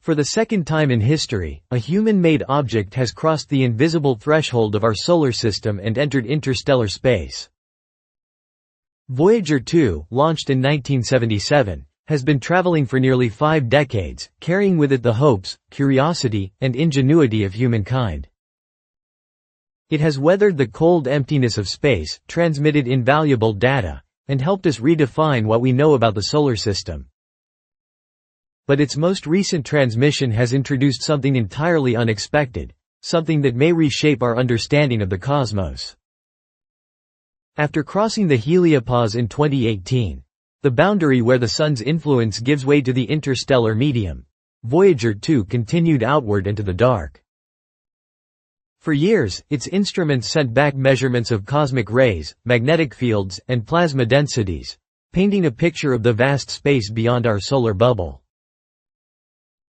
For the second time in history, a human-made object has crossed the invisible threshold of our solar system and entered interstellar space. Voyager 2, launched in 1977, has been traveling for nearly 5 decades, carrying with it the hopes, curiosity, and ingenuity of humankind. It has weathered the cold emptiness of space, transmitted invaluable data, and helped us redefine what we know about the solar system. But its most recent transmission has introduced something entirely unexpected, something that may reshape our understanding of the cosmos. After crossing the heliopause in 2018, the boundary where the Sun's influence gives way to the interstellar medium, Voyager 2 continued outward into the dark. For years, its instruments sent back measurements of cosmic rays, magnetic fields, and plasma densities, painting a picture of the vast space beyond our solar bubble.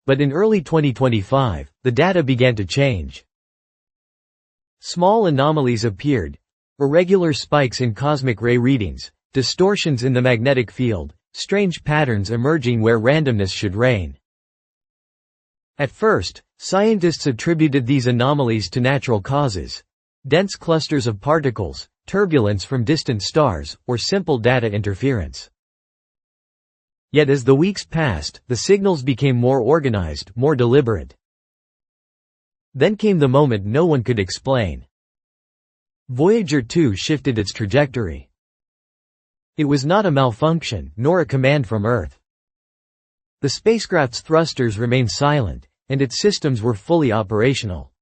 But in early 2025, the data began to change. Small anomalies appeared, irregular spikes in cosmic ray readings, distortions in the magnetic field, strange patterns emerging where randomness should reign. At first, scientists attributed these anomalies to natural causes: dense clusters of particles, turbulence from distant stars, or simple data interference. Yet as the weeks passed, the signals became more organized, more deliberate. Then came the moment no one could explain. Voyager 2 shifted its trajectory. It was not a malfunction, nor a command from Earth. The spacecraft's thrusters remained silent, and its systems were fully operational.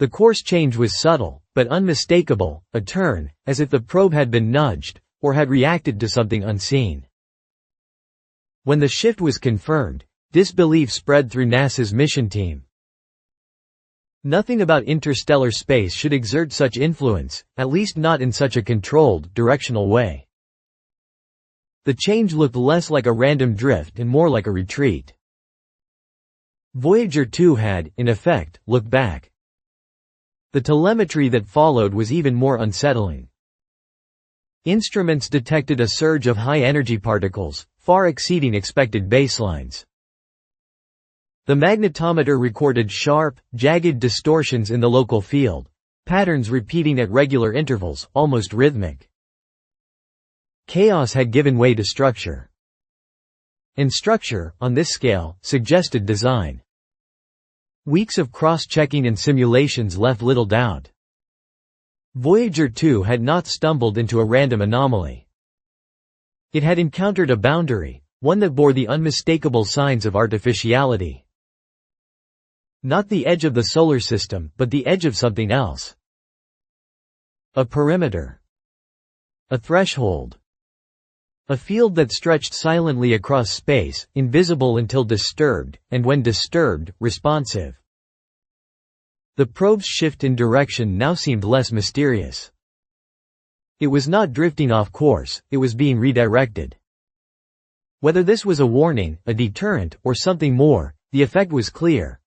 The course change was subtle, but unmistakable, a turn, as if the probe had been nudged, or had reacted to something unseen. When the shift was confirmed, disbelief spread through NASA's mission team. Nothing about interstellar space should exert such influence, at least not in such a controlled, directional way. The change looked less like a random drift and more like a retreat. Voyager 2 had, in effect, looked back. The telemetry that followed was even more unsettling. Instruments detected a surge of high-energy particles, far exceeding expected baselines. The magnetometer recorded sharp, jagged distortions in the local field, patterns repeating at regular intervals, almost rhythmic. Chaos had given way to structure. And structure, on this scale, suggested design. Weeks of cross-checking and simulations left little doubt. Voyager 2 had not stumbled into a random anomaly. It had encountered a boundary, one that bore the unmistakable signs of artificiality. Not the edge of the solar system, but the edge of something else. A perimeter. A threshold. A field that stretched silently across space, invisible until disturbed, and when disturbed, responsive. The probe's shift in direction now seemed less mysterious. It was not drifting off course, it was being redirected. Whether this was a warning, a deterrent, or something more, the effect was clear.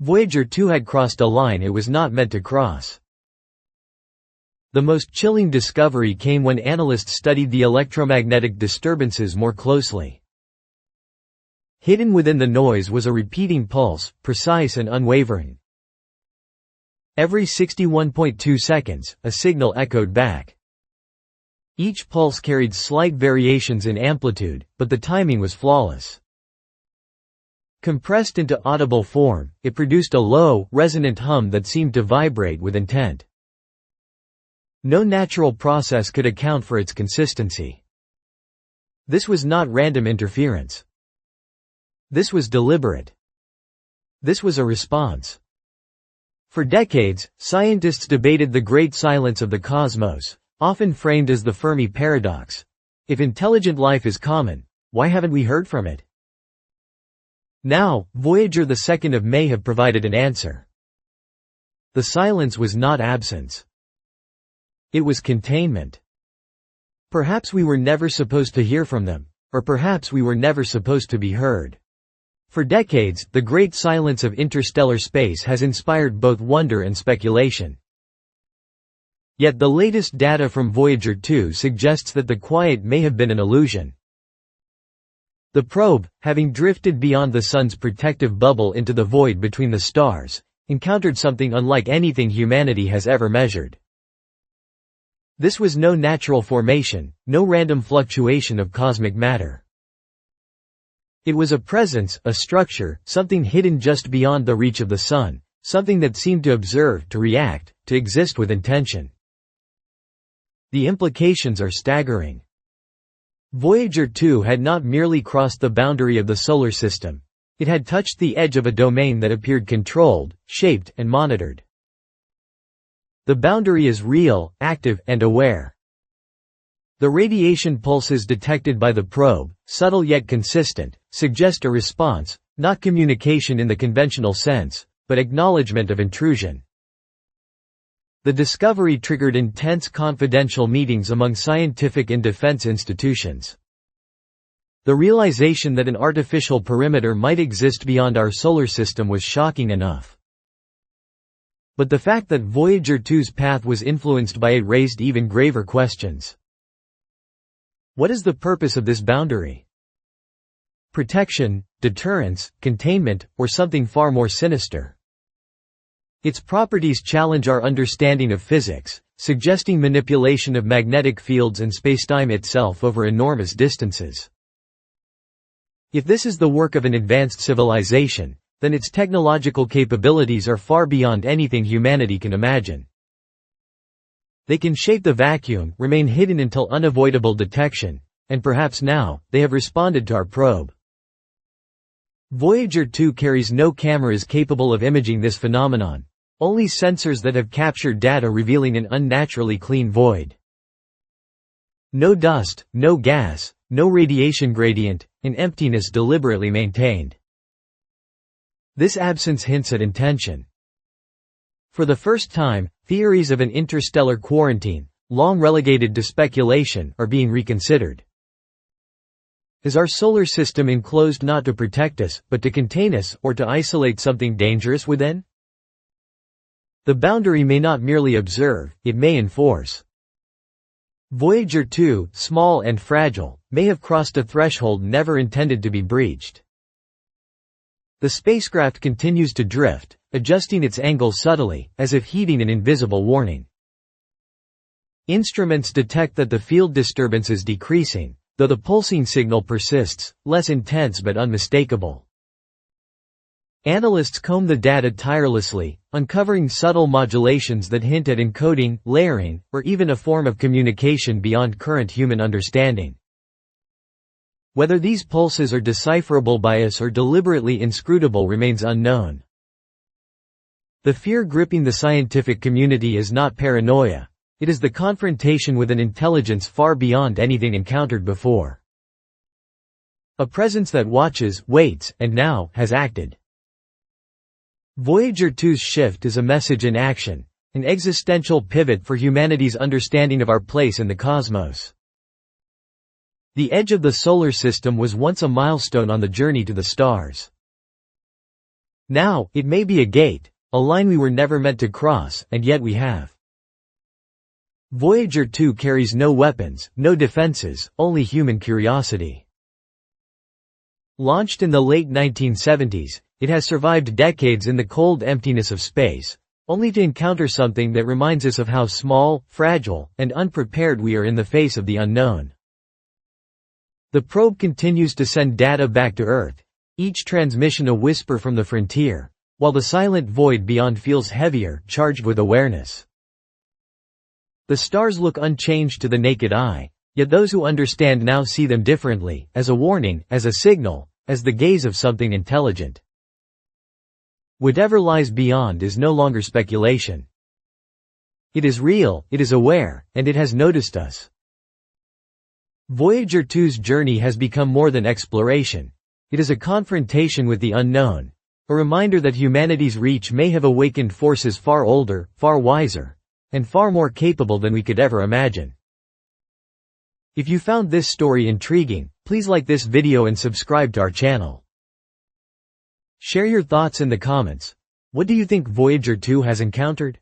Voyager 2 had crossed a line it was not meant to cross. The most chilling discovery came when analysts studied the electromagnetic disturbances more closely. Hidden within the noise was a repeating pulse, precise and unwavering. Every 61.2 seconds, a signal echoed back. Each pulse carried slight variations in amplitude, but the timing was flawless. Compressed into audible form, it produced a low, resonant hum that seemed to vibrate with intent. No natural process could account for its consistency. This was not random interference. This was deliberate. This was a response. For decades, scientists debated the great silence of the cosmos, often framed as the Fermi paradox. If intelligent life is common, why haven't we heard from it? Now, Voyager 2 may have provided an answer. The silence was not absence. It was containment. Perhaps we were never supposed to hear from them, or perhaps we were never supposed to be heard. For decades, the great silence of interstellar space has inspired both wonder and speculation. Yet the latest data from Voyager 2 suggests that the quiet may have been an illusion. The probe, having drifted beyond the Sun's protective bubble into the void between the stars, encountered something unlike anything humanity has ever measured. This was no natural formation, no random fluctuation of cosmic matter. It was a presence, a structure, something hidden just beyond the reach of the Sun, something that seemed to observe, to react, to exist with intention. The implications are staggering. Voyager 2 had not merely crossed the boundary of the solar system. It had touched the edge of a domain that appeared controlled, shaped, and monitored. The boundary is real, active, and aware. The radiation pulses detected by the probe, subtle yet consistent, suggest a response, not communication in the conventional sense, but acknowledgement of intrusion. The discovery triggered intense confidential meetings among scientific and defense institutions. The realization that an artificial perimeter might exist beyond our solar system was shocking enough. But the fact that Voyager 2's path was influenced by it raised even graver questions. What is the purpose of this boundary? Protection, deterrence, containment, or something far more sinister? Its properties challenge our understanding of physics, suggesting manipulation of magnetic fields and spacetime itself over enormous distances. If this is the work of an advanced civilization, then its technological capabilities are far beyond anything humanity can imagine. They can shape the vacuum, remain hidden until unavoidable detection, and perhaps now, they have responded to our probe. Voyager 2 carries no cameras capable of imaging this phenomenon. Only sensors that have captured data revealing an unnaturally clean void. No dust, no gas, no radiation gradient, an emptiness deliberately maintained. This absence hints at intention. For the first time, theories of an interstellar quarantine, long relegated to speculation, are being reconsidered. Is our solar system enclosed not to protect us, but to contain us, or to isolate something dangerous within? The boundary may not merely observe, it may enforce. Voyager 2, small and fragile, may have crossed a threshold never intended to be breached. The spacecraft continues to drift, adjusting its angle subtly, as if heeding an invisible warning. Instruments detect that the field disturbance is decreasing, though the pulsing signal persists, less intense but unmistakable. Analysts comb the data tirelessly, uncovering subtle modulations that hint at encoding, layering, or even a form of communication beyond current human understanding. Whether these pulses are decipherable by us or deliberately inscrutable remains unknown. The fear gripping the scientific community is not paranoia. It is the confrontation with an intelligence far beyond anything encountered before. A presence that watches, waits, and now has acted. Voyager 2's shift is a message in action, an existential pivot for humanity's understanding of our place in the cosmos. The edge of the solar system was once a milestone on the journey to the stars. Now, it may be a gate, a line we were never meant to cross, and yet we have. Voyager 2 carries no weapons, no defenses, only human curiosity. Launched in the late 1970s, it has survived decades in the cold emptiness of space, only to encounter something that reminds us of how small, fragile, and unprepared we are in the face of the unknown. The probe continues to send data back to Earth, each transmission a whisper from the frontier, while the silent void beyond feels heavier, charged with awareness. The stars look unchanged to the naked eye, yet those who understand now see them differently, as a warning, as a signal, as the gaze of something intelligent. Whatever lies beyond is no longer speculation. It is real, it is aware, and it has noticed us. Voyager 2's journey has become more than exploration. It is a confrontation with the unknown, a reminder that humanity's reach may have awakened forces far older, far wiser, and far more capable than we could ever imagine. If you found this story intriguing, please like this video and subscribe to our channel. Share your thoughts in the comments. What do you think Voyager 2 has encountered?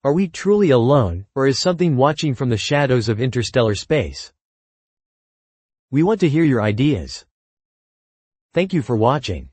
Are we truly alone, or is something watching from the shadows of interstellar space? We want to hear your ideas. Thank you for watching.